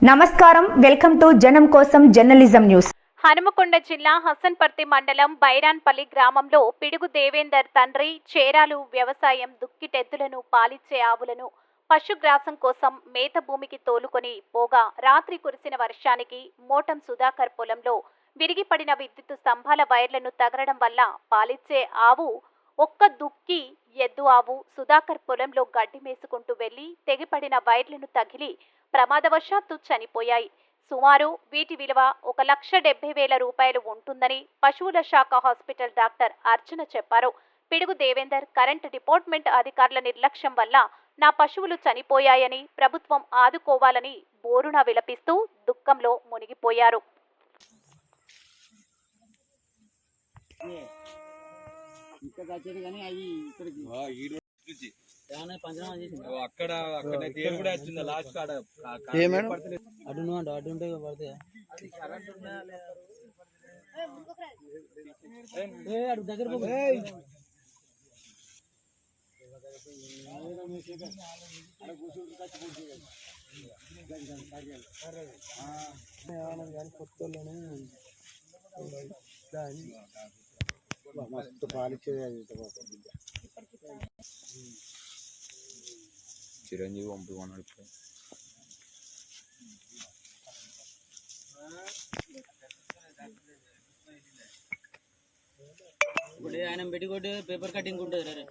నమస్కారం, welcome to జనం కోసం జర్నలిజం న్యూస్. హనుమకొండ జిల్లా హసన్పర్తి మండలం బైరాన్పల్లి గ్రామంలో పిడుగు దేవేందర్ తండ్రి చేరాలు వ్యవసాయం దుక్కిటెద్దులను పాలిచ్చే ఆవులను పశుగ్రాసం కోసం మేత భూమికి తోలుకొని పోగా రాత్రి కురిసిన వర్షానికి మోటం సుధాకర్ పొలంలో విరిగిపడిన విద్యుత్ స్తంభాల వైర్లను తగలడం వల్ల పాలిచ్చే ఆవు ఒక్క దుక్కి ఎద్దు ఆవు సుధాకర్ పొలంలో గడ్డి మేసుకుంటూ వెళ్లి తెగిపడిన వైర్లను తగిలి ప్రమాదవశాత్తు చనిపోయాయి. సుమారు వీటి విలువ 1,70,000 రూపాయలు ఉంటుందని పశువుల శాఖ హాస్పిటల్ డాక్టర్ అర్చన చెప్పారు. పిడుగు దేవేందర్ కరెంటు డిపార్ట్మెంట్ అధికారుల నిర్లక్ష్యం వల్ల నా పశువులు చనిపోయాయని ప్రభుత్వం ఆదుకోవాలని బోరున విలపిస్తూ దుఃఖంలో మునిగిపోయారు. అక్కడ కూడా వచ్చింది లాస్ట్ కాడ అటుంటే పడతాయి అటు దగ్గర మస్తు పాలిచ్చేది చిరంజీవి పంపుకున్నాడు. ఇప్పుడు ఆయన పెట్టుకోటి పేపర్ కటింగ్ ఉంటుంది.